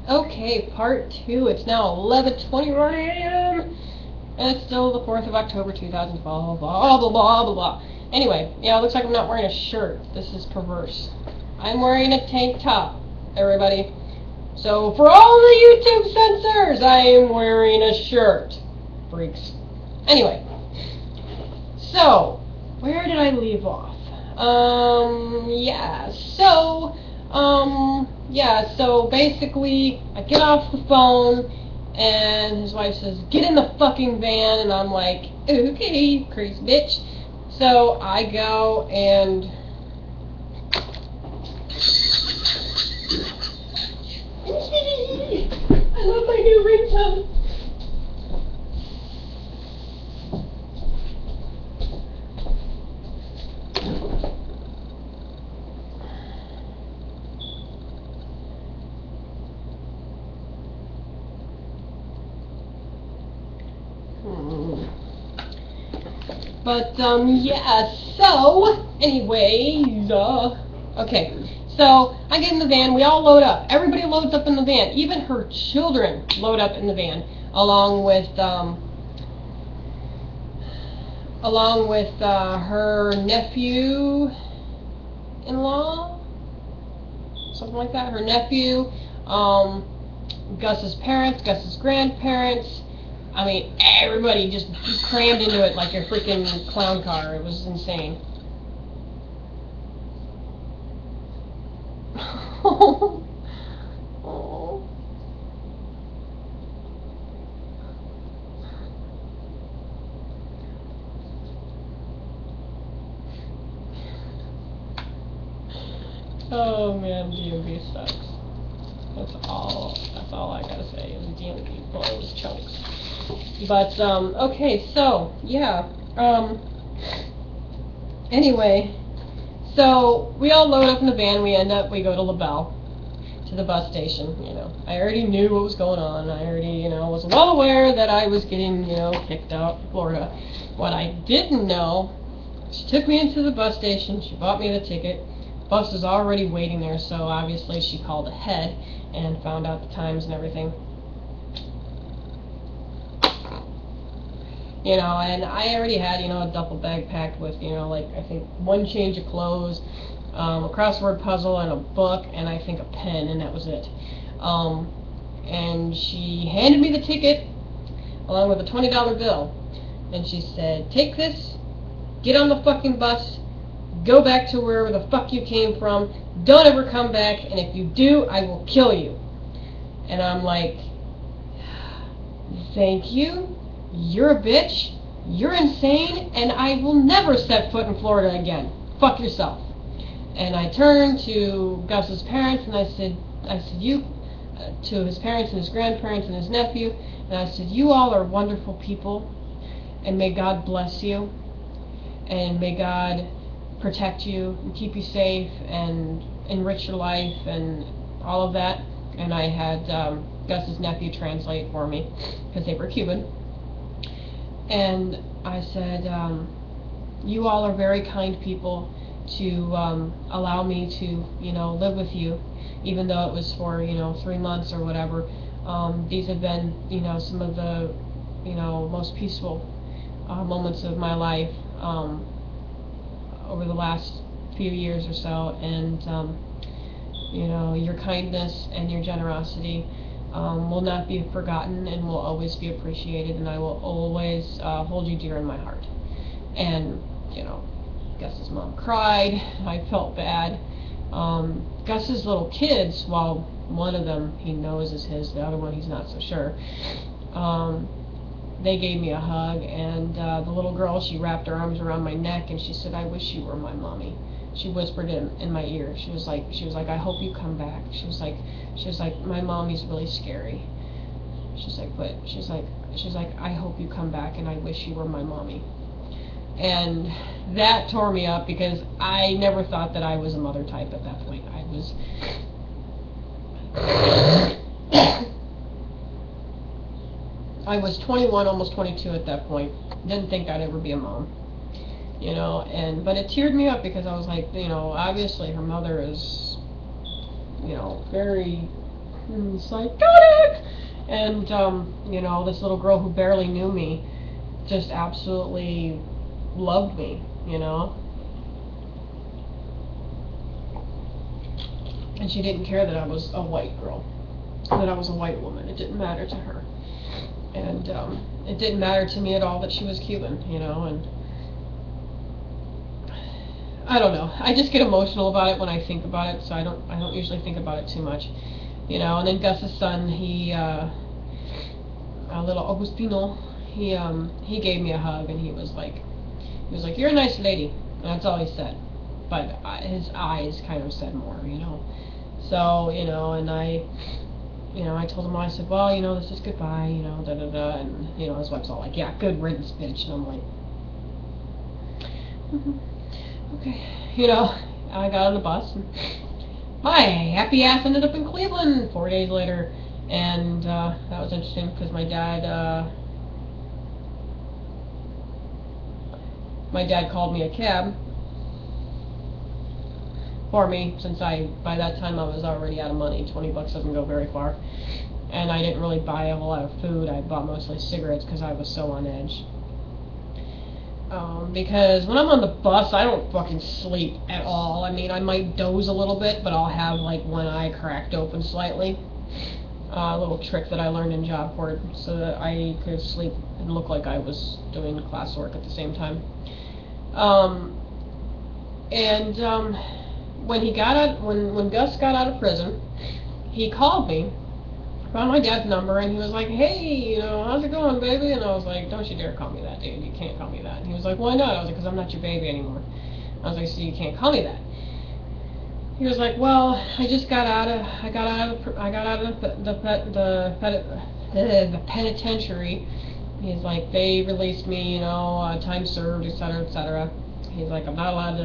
Okay, part 2. It's now 11:21 a.m. and it's still the 4th of October 2012. Blah, blah, blah, blah, blah. Anyway, yeah, it looks like I'm not wearing a shirt. This is perverse. I'm wearing a tank top, everybody. So, for all the YouTube censors, I am wearing a shirt. Freaks. Anyway, so, where did I leave off? So basically, I get off the phone, and his wife says, "Get in the fucking van," and I'm like, "Okay, crazy bitch." So I go and I love my new ringtone. But, so, anyways, okay, so I get in the van, we all load up, everybody loads up in the van, even her children load up in the van, along with her nephew-in-law, something like that, her nephew, Gus's parents, Gus's grandparents. I mean, everybody just crammed into it like a freaking clown car. It was insane. Oh. Oh man, DMV sucks. That's all I gotta say is DMV blows chunks. But, okay, so, yeah, anyway, so we all load up in the van, we go to LaBelle, to the bus station, I already knew what was going on, I already, was well aware that I was getting, kicked out of Florida. What I didn't know, she took me into the bus station, she bought me the ticket, bus was already waiting there, so obviously she called ahead and found out the times and everything. And I already had, a duffel bag packed with, like, I think one change of clothes, a crossword puzzle, and a book, and I think a pen, and that was it. And she handed me the ticket, along with a $20 bill, and she said, "Take this, get on the fucking bus, go back to wherever the fuck you came from, don't ever come back, and if you do, I will kill you." And I'm like, "Thank you. You're a bitch, you're insane, and I will never set foot in Florida again. Fuck yourself." And I turned to Gus's parents and I said, to his parents and his grandparents and his nephew, and I said, "You all are wonderful people, and may God bless you, and may God protect you, and keep you safe, and enrich your life, and all of that." And I had Gus's nephew translate for me, because they were Cuban. And I said, "You all are very kind people to allow me to, live with you, even though it was for, 3 months or whatever. These have been, some of the, most peaceful moments of my life over the last few years or so, and, your kindness and your generosity will not be forgotten and will always be appreciated, and I will always hold you dear in my heart." And, Gus's mom cried. I felt bad. Gus's little kids, well, one of them he knows is his, the other one he's not so sure. They gave me a hug, and the little girl, she wrapped her arms around my neck, and she said, "I wish you were my mommy." She whispered in my ear. She was like, "I hope you come back." She was like, "My mommy's really scary." She's like, "I hope you come back, and I wish you were my mommy." And that tore me up because I never thought that I was a mother type at that point. I was 21, almost 22 at that point. Didn't think I'd ever be a mom. But it teared me up because I was like, obviously her mother is, very psychotic! And, you know, this little girl who barely knew me just absolutely loved me, you know? And she didn't care that I was a white girl, that I was a white woman. It didn't matter to her. And it didn't matter to me at all that she was Cuban, you know, and I don't know. I just get emotional about it when I think about it, so I don't usually think about it too much, you know. And then Gus's son, a little Agustino, he gave me a hug, and he was like, "You're a nice lady," and that's all he said. But his eyes kind of said more, you know. So, you know, and I told him, I said, well, you know, this is goodbye, you know, da-da-da, and, you know, his wife's all like, yeah, good riddance, bitch, and I'm like, okay, you know, I got on the bus, and my happy ass ended up in Cleveland 4 days later, and, that was interesting, because my dad called me a cab for me, since by that time I was already out of money. $20 doesn't go very far. And I didn't really buy a whole lot of food. I bought mostly cigarettes because I was so on edge. Because when I'm on the bus, I don't fucking sleep at all. I mean, I might doze a little bit, but I'll have like one eye cracked open slightly. A little trick that I learned in job court so that I could sleep and look like I was doing classwork at the same time. When Gus got out of prison, he called me, found my dad's number, and he was like, hey, you know, how's it going, baby? And I was like, don't you dare call me that, dude. You can't call me that. And he was like, why not? I was like, because I'm not your baby anymore. I was like, so you can't call me that. He was like, well, I got out of the penitentiary. He's like, they released me, you know, time served, etc., etc. He's like, I'm not allowed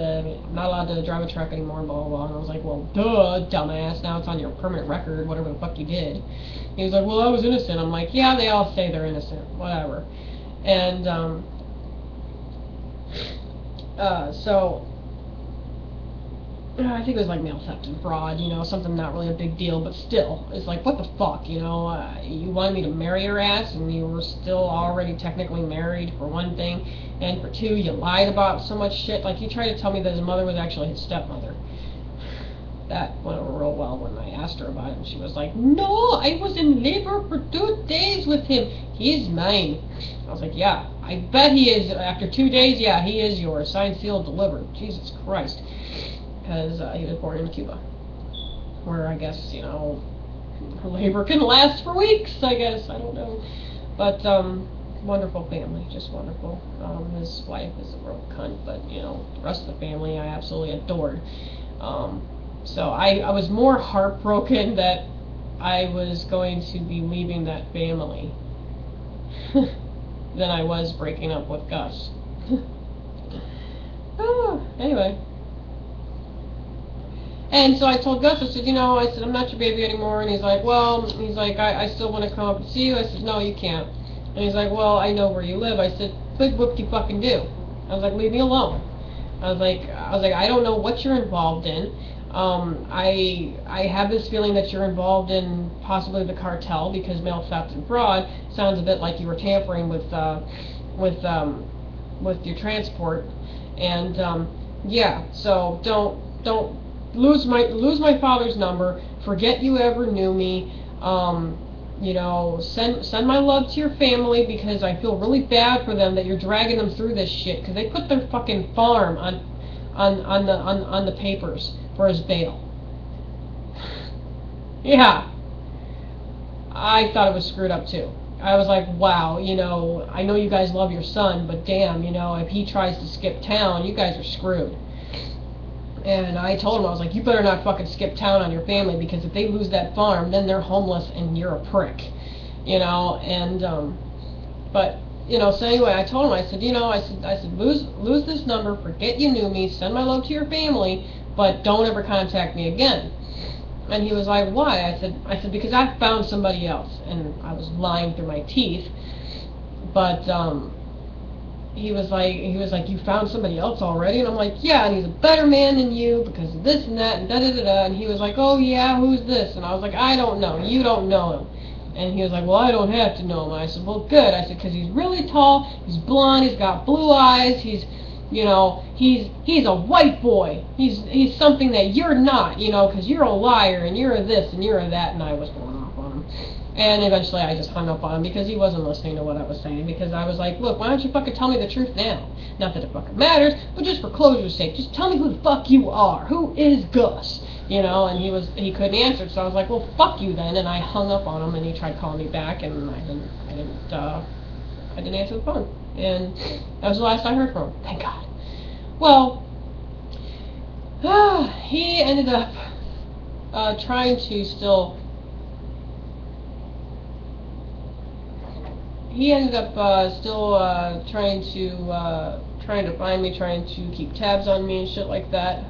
to drive a truck anymore, blah, blah, blah. And I was like, well, duh, dumbass, now it's on your permanent record, whatever the fuck you did. He was like, well, I was innocent. I'm like, yeah, they all say they're innocent, whatever. And, so, I think it was like mail theft and fraud, you know, something not really a big deal, but still, it's like, what the fuck, you know, you wanted me to marry your ass, and you were still already technically married, for one thing, and for two, you lied about so much shit, like, you tried to tell me that his mother was actually his stepmother. That went over real well when I asked her about it, and she was like, no, I was in labor for 2 days with him, he's mine. I was like, yeah, I bet he is, after 2 days, yeah, he is yours, signed, sealed, delivered, Jesus Christ. Because he was born in Cuba, where I guess, you know, labor can last for weeks, I guess, I don't know. But, wonderful family, just wonderful. His wife is a real cunt, but, you know, the rest of the family I absolutely adored. So I was more heartbroken that I was going to be leaving that family than I was breaking up with Gus. Anyway. And so I told Gus, I said, you know, I said, I'm not your baby anymore. And he's like, well, I still want to come up and see you. I said, no, you can't. And he's like, well, I know where you live. I said, big whoop you fucking do. I was like, leave me alone. I was like, I don't know what you're involved in. I have this feeling that you're involved in possibly the cartel, because mail theft and fraud sounds a bit like you were tampering with your transport. And yeah, so don't lose my father's number. Forget you ever knew me. You know, send my love to your family, because I feel really bad for them that you're dragging them through this shit, because they put their fucking farm on the papers for his bail. Yeah, I thought it was screwed up too. I was like, wow, you know, I know you guys love your son, but damn, you know, if he tries to skip town, you guys are screwed. And I told him, I was like, you better not fucking skip town on your family, because if they lose that farm, then they're homeless and you're a prick. You know, and, but, you know, so anyway, I told him, I said, you know, I said, lose this number, forget you knew me, send my love to your family, but don't ever contact me again. And he was like, why? I said, because I found somebody else. And I was lying through my teeth. But, he was like, you found somebody else already? And I'm like, yeah, and he's a better man than you because of this and that and da-da-da-da. And he was like, oh yeah, who's this? And I was like, I don't know. You don't know him. And he was like, well, I don't have to know him. And I said, well, good. I said, because he's really tall, he's blonde, he's got blue eyes, he's a white boy. He's something that you're not, because you're a liar and you're a this and you're a that. And I was going off on him. And eventually I just hung up on him because he wasn't listening to what I was saying, because I was like, look, why don't you fucking tell me the truth now? Not that it fucking matters, but just for closure's sake, just tell me who the fuck you are. Who is Gus? And he couldn't answer, so I was like, well, fuck you then, and I hung up on him, and he tried calling me back, and I didn't answer the phone, and that was the last I heard from him. Thank God. Well, he ended up trying to still. He ended up trying to find me, trying to keep tabs on me and shit like that.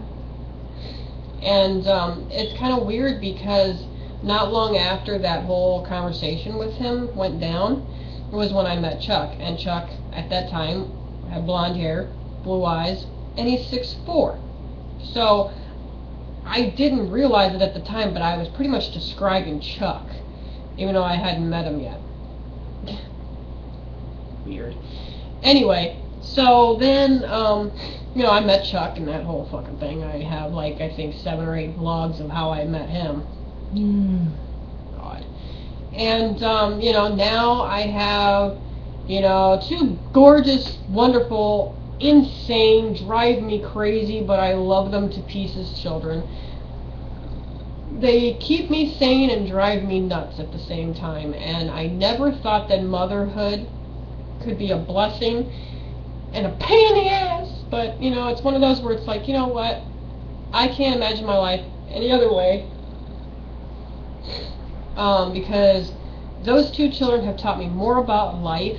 And it's kind of weird because not long after that whole conversation with him went down was when I met Chuck. And Chuck, at that time, had blonde hair, blue eyes, and he's 6'4". So I didn't realize it at the time, but I was pretty much describing Chuck, even though I hadn't met him yet. Weird. Anyway, so then, I met Chuck and that whole fucking thing. I have, I think 7 or 8 vlogs of how I met him. God. And, now I have, 2 gorgeous, wonderful, insane, drive me crazy, but I love them to pieces children. They keep me sane and drive me nuts at the same time, and I never thought that motherhood could be a blessing and a pain in the ass, but it's one of those where it's like, you know what, I can't imagine my life any other way, because those 2 children have taught me more about life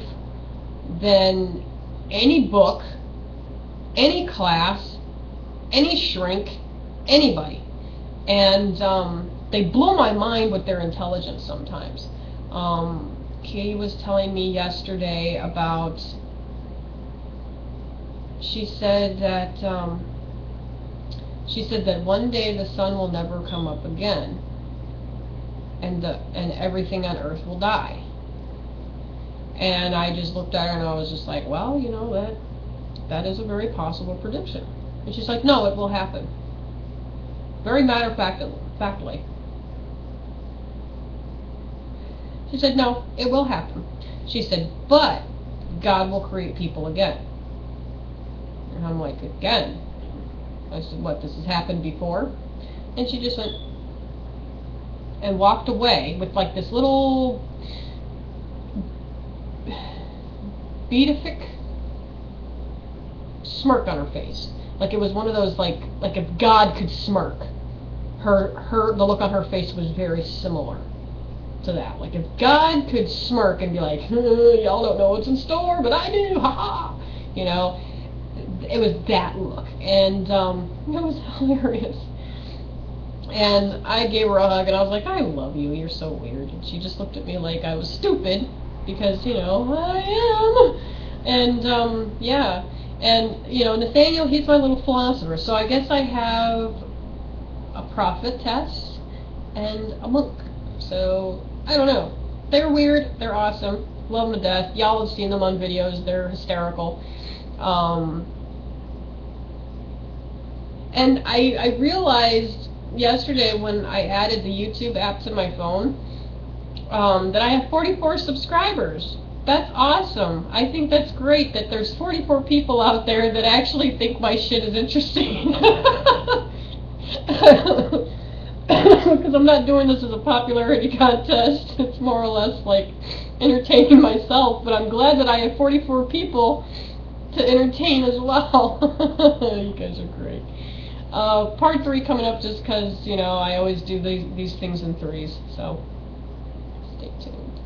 than any book, any class, any shrink, anybody. And they blow my mind with their intelligence sometimes. Katie was telling me yesterday about, she said that one day the sun will never come up again, and everything on earth will die. And I just looked at her and I was just like, well, that is a very possible prediction. And she's like, no, it will happen. Very matter-of-factly. She said, no, it will happen. She said, but God will create people again. And I'm like, again? I said, what, this has happened before? And she just went and walked away with this little beatific smirk on her face. Like it was one of those, like if God could smirk. The look on her face was very similar to that. Like if God could smirk and be like, y'all don't know what's in store, but I do, haha. It was that look, and it was hilarious. And I gave her a hug, and I was like, I love you, you're so weird. And she just looked at me like I was stupid, because, I am. And, yeah. And, Nathaniel, he's my little philosopher, so I guess I have a prophetess and a monk. So, I don't know. They're weird, they're awesome, love them to death. Y'all have seen them on videos, they're hysterical. And I realized yesterday when I added the YouTube app to my phone, that I have 44 subscribers. That's awesome. I think that's great that there's 44 people out there that actually think my shit is interesting. Because I'm not doing this as a popularity contest. It's more or less like entertaining myself, but I'm glad that I have 44 people to entertain as well. You guys are great. Part 3 coming up, just because, I always do these things in threes, so stay tuned.